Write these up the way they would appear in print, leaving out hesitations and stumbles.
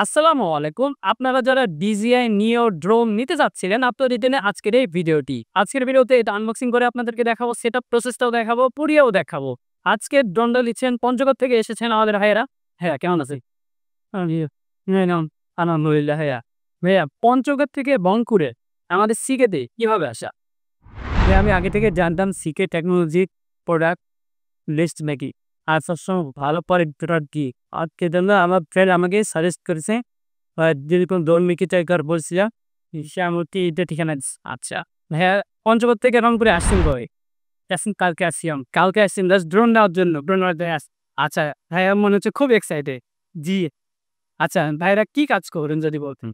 আসসালামু আলাইকুম। আপনারা যারা DJI Neo ড্রোন নিতে চাচ্ছিলেন, আপনাদের জন্য আজকের এই ভিডিওটি। আজকের ভিডিওতে এটা আনবক্সিং করে আপনাদেরকে দেখাবো, সেটআপ প্রসেসটাও দেখাবো, পুড়িয়েও দেখাবো। আজকের ড্রোনটা নিচ্ছেন পঞ্চগড় থেকে এসেছেন আমাদের ভাইয়েরা। ভাইয়া কেমন আছেন? জি, আলহামদুলিল্লাহ ভাইয়া। ভাইয়া পঞ্চগড় থেকে বঙ্কুরে আমাদের সিকেতে কিভাবে আসা? ভাইয়া আমি আগে থেকে জানতাম সিকে টেকনোলজি প্রোডাক্ট লিস্ট নাকি। আর সবসময় ভালো প্রোডাক্ট কি। আজকে জন্য আমার ফ্রেন্ড আমাকে সাজেস্ট করেছে। যেরকম ড্রোন নিতে চাই কার বলছিলাম, সে আমাকে এটা ঠিকানা দিছে। আচ্ছা ভাইয়া পঞ্চগড় থেকে রংপুরে আসছেন কবে? আসছেন কালকে আসছিলাম। কালকে আসছেন জাস্ট ড্রোন নেওয়ার জন্য। ড্রোন নেওয়ার আচ্ছা ভাইয়া মনে হচ্ছে খুব এক্সাইটেড। জি। আচ্ছা ভাইরা কি কাজ করেন যদি বলতেন?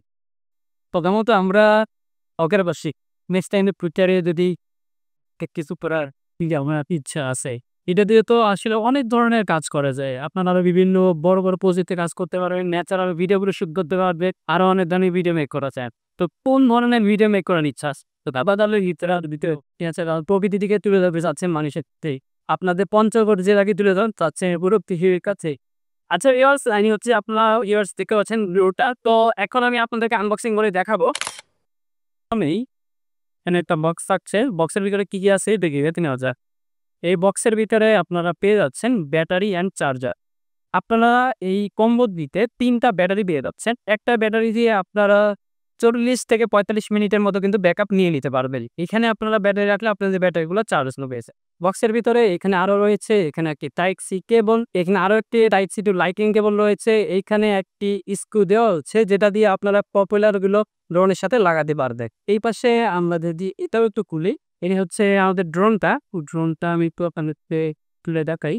প্রথমত আমরা অগ্রাবাসী নেক্সট টাইমে ফিউচারে যদি কিছু করার আমার ইচ্ছা আছে। এটা দিয়ে তো আসলে অনেক ধরনের কাজ করা যায়। আপনারা আরো বিভিন্ন বড়, বড় প্রজেক্টে কাজ করতে পারবেন। ন্যাচারাল ভিডিওগুলো শুট করতে পারবেন। আরো অনেক ধরনের ভিডিও মেক করা যায়। তো কোন ধরনের ভিডিও মেক করার ইচ্ছা আছে? তো বাবা তাহলে ভিডিও ন্যাচারাল প্রকৃতি থেকে তুলে ধরতে চাচ্ছেন মানুষের থেকে। আপনাদের পঞ্চগড় জেলাকে তুলে ধরুন চাচ্ছেন পুরো পৃথিবীর কাছে। আচ্ছা ভিউয়ার্স, আমি হচ্ছে আপনারা ভিউয়ার্স দেখতে পাচ্ছেন ভিডিওটা। তো এখন আমি আপনাদেরকে আনবক্সিং করে দেখাবো। আমি এখানে একটা বক্স থাকছে। বক্সের ভিতরে কি, কি আছে দেখে নেওয়া যাক। এই বক্সের ভিতরে আপনারা পেয়ে যাচ্ছেন ব্যাটারি অ্যান্ড চার্জার। আপনারা এই কম্বোটিতে ৩ টা ব্যাটারি পেয়ে যাচ্ছেন। একটা ব্যাটারি দিয়ে আপনারা ৪০ থেকে ৪৫ মিনিটের মতো কিন্তু ব্যাকআপ নিয়ে নিতে পারবেন। এখানে আপনারা ব্যাটারি রাখলে আপনাদের ব্যাটারিগুলো চার্জ নেবে। বক্সের ভিতরে এখানে আরো রয়েছে, এখানে একটি টাইপ সি কেবল, এখানে আরো একটি টাইপ সি টু লাইটিং কেবল রয়েছে। এইখানে একটি স্ক্রু দেওয়া হচ্ছে যেটা দিয়ে আপনারা পপুলার গুলো ড্রোনের সাথে লাগাতে পারবেন। এই পাশে আমরা যদি এটাও একটু খুলি, এই হচ্ছে আমাদের ড্রোনটা। আমি একটু আপনাদেরকে তুলে দেখাই।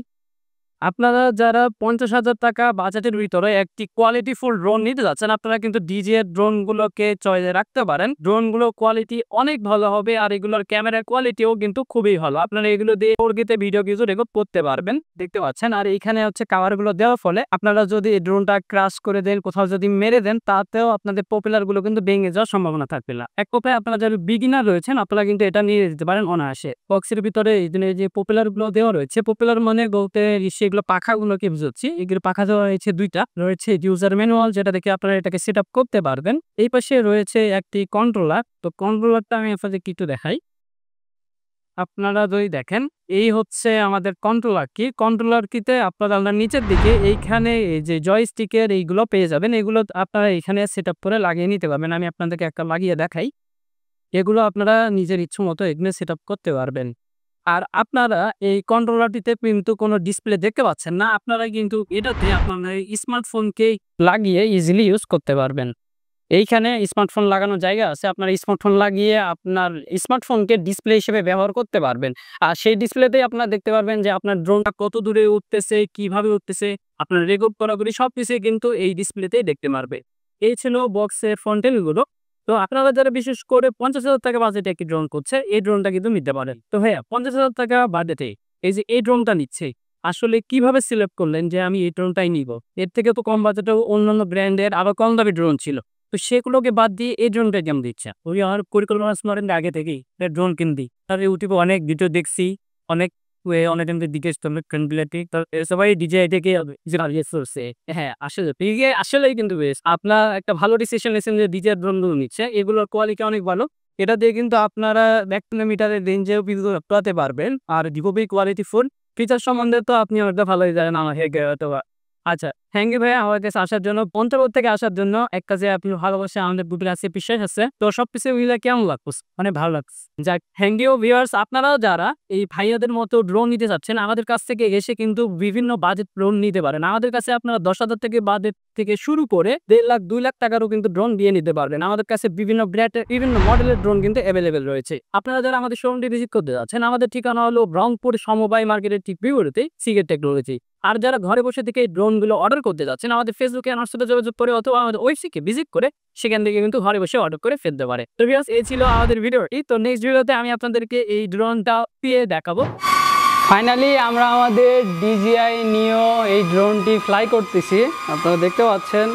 আপনারা যারা ৫০,০০০ টাকা বাজেটের ভিতরে একটি কোয়ালিটিফুল ড্রোন নিতে যাচ্ছেন, আপনারা কিন্তু DJI ড্রোনগুলোকে চয়েসে রাখতে পারেন। ড্রোনগুলোর কোয়ালিটি অনেক ভালো হবে আর এগুলোর ক্যামেরার কোয়ালিটিও কিন্তু খুবই ভালো। আপনারা এগুলো দিয়ে 4K তে ভিডিও কিছু রেকর্ড করতে পারবেন, দেখতে পাচ্ছেন। আর এইখানে হচ্ছে কভারগুলো দেওয়ার ফলে আপনারা যদি এই ড্রোনটা ক্রাশ করে দেন, কোথাও যদি মেরে দেন, তাতেও আপনাদের পপুলারগুলো কিন্তু ভেঙে যাওয়ার সম্ভাবনা থাকবে না। এক কথায় আপনারা যারা বিগিনার রয়েছেন, আপনারা কিন্তু এটা নিয়ে যেতে পারেন অনায়াসে। বক্সের ভিতরে এই যে পপুলারগুলো দেওয়া রয়েছে, পপুলার মানে বলতে সেগুলো পাখাগুলোকে বুঝাচ্ছি। এগুলো পাখা দেওয়া রয়েছে ২ টা। রয়েছে ইউজার ম্যানুয়াল যেটা দেখে আপনারা এটাকে সেট আপ করতে পারবেন। এই পাশে রয়েছে একটি কন্ট্রোলার। তো কন্ট্রোলারটা আমি আপনাদেরকে একটু দেখাই। আপনারা যদি দেখেন, এই হচ্ছে আমাদের কন্ট্রোলার কি। কন্ট্রোলার কিতে আপনারা নিচের দিকে এইখানে এই যে জয়স্টিকের এইগুলো পেয়ে যাবেন। এগুলো আপনারা এখানে সেট আপ করে লাগিয়ে নিতে পারবেন। আমি আপনাদেরকে একটা লাগিয়ে দেখাই। এগুলো আপনারা নিজের ইচ্ছামতো এখানে সেট আপ করতে পারবেন। আর আপনারা এই কন্ট্রোলারটিতে কিন্তু কোনো ডিসপ্লে দেখতে পাচ্ছেন না। আপনারা কিন্তু এটাতে আপনাদের স্মার্টফোনকেই লাগিয়ে ইজিলি ইউজ করতে পারবেন। এইখানে স্মার্টফোন লাগানোর জায়গা আছে। আপনার স্মার্টফোন লাগিয়ে আপনার স্মার্টফোনকে ডিসপ্লে হিসেবে ব্যবহার করতে পারবেন। আর সেই ডিসপ্লেতেই আপনারা দেখতে পারবেন যে আপনার ড্রোনটা কত দূরে উঠতেছে, কিভাবে উঠতেছে, আপনার রেকর্ড করাগুলি সবকিছুই কিন্তু এই ডিসপ্লেতেই দেখতে পারবে। এই ছিল বক্সের ফ্রন্টেলগুলো। তো আপনারা যারা বিশেষ করে ৫০,০০০ টাকা বাজেটে একটি ড্রোন করছে, এই ড্রোনটা কিন্তু নিতে পারেন। তো ভাইয়া ৫০,০০০ টাকা বাজেটে এই যে এই ড্রোনটা নিচ্ছে, আসলে কিভাবে সিলেক্ট করলেন যে আমি এই ড্রোনটাই নিব? এর থেকে তো কম বাজেটেও অন্যান্য ব্র্যান্ডের আরো কম দামি ড্রোন ছিল। তো সেগুলোকে বাদ দিয়ে এই ড্রোনটা কেমন দিচ্ছে? ওই আমার পরিকল্পনা করেন আগে থেকেই ড্রোন কিনবি। তার ইউটিউবে অনেক ভিডিও দেখছি, অনেক অনেক জিজ্ঞেস সবাই DJI থেকে করছে। হ্যাঁ, আসলেই কিন্তু বেশ আপনার একটা ভালো ডিসিশন নিয়েছেন যে DJI ড্রোনগুলো নিচ্ছে। এগুলোর কোয়ালিটি অনেক ভালো। এটা দিয়ে কিন্তু আপনারা ১ কিলোমিটারের রেঞ্জেও কিন্তু উড়াতে পারবেন। আর খুবই কোয়ালিটিফুল। ফিচার সম্বন্ধে তো আপনি অনেকটা ভালোই জানেন আমার থেকে হয়তোবা। আচ্ছা, থ্যাংক ইউ ভাইয়া আমার কাছে আসার জন্য, পঞ্চগড় থেকে আসার জন্য। এক কাজে আপনি ভালোবাসে আমাদের গ্রুপের আছে, বিশ্বাস আছে। তো সবকিছু মিলে কেমন লাগছে? মানে ভালো লাগছে। যাক, থ্যাংক ইউ ভিউয়ার্স। আপনারাও যারা এই ভাইয়াদের মতো ড্রোন নিতে চাচ্ছেন, আমাদের কাছ থেকে এসে কিন্তু বিভিন্ন বাজেট ড্রোন নিতে পারেন। আমাদের কাছে আপনারা ১০,০০০ থেকে বাজেট থেকে শুরু করে ১.৫ লাখ ২ লাখ টাকারও কিন্তু ড্রোন দিয়ে নিতে পারবেন। আমাদের কাছে বিভিন্ন ব্র্যান্ডের বিভিন্ন মডেলের ড্রোন কিন্তু অ্যাভেলেবেল রয়েছে। আপনারা যারা আমাদের শোরুমটি ভিজিট করতে যাচ্ছেন, আমাদের ঠিকানা হলো রংপুর সমবায় মার্কেটের ঠিক বিপরীতে সিগেট টেকনোলজি। আর যারা ঘরে বসে থেকে এই ড্রোনগুলো অর্ডার করতে যাচ্ছেন, আমাদের ফেসবুকে আমার সাথে যোগাযোগ করে অথবা আমাদের ওয়েবসাইটে ভিজিট করে সেখান থেকে কিন্তু ঘরে বসে অর্ডার করে ফেলতে পারে। তো ভিউয়ার্স, এই ছিল আমাদের ভিডিওটি। তো নেক্সট ভিডিওতে আমি আপনাদেরকে এই ড্রোনটা পেয়ে দেখাবো। ফাইনালি আমরা আমাদের DJI Neo এই ড্রোনটি ফ্লাই করতেছি। আপনারা দেখতে পাচ্ছেন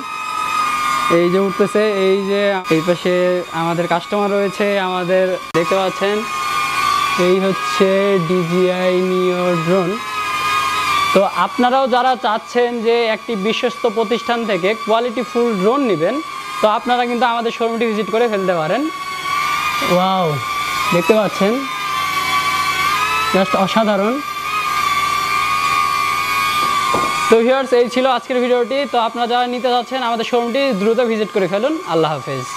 এই যে উঠতেছে, এই যে এই পাশে আমাদের কাস্টমার রয়েছে, আমাদের দেখতে পাচ্ছেন এই হচ্ছে DJI Neo ড্রোন। তো আপনারাও যারা চাচ্ছেন যে একটি বিশ্বস্ত প্রতিষ্ঠান থেকে কোয়ালিটি ফুল ড্রোন নেবেন, তো আপনারা কিন্তু আমাদের শোরুমটি ভিজিট করে ফেলতে পারেন। ওয়াও, দেখতে পাচ্ছেন জাস্ট অসাধারণ। তো ভিউয়ার্স, এই ছিল আজকের ভিডিওটি। তো আপনারা যারা নিতে যাচ্ছেন আমাদের শোরুমটি দ্রুত ভিজিট করে ফেলুন। আল্লাহ হাফেজ।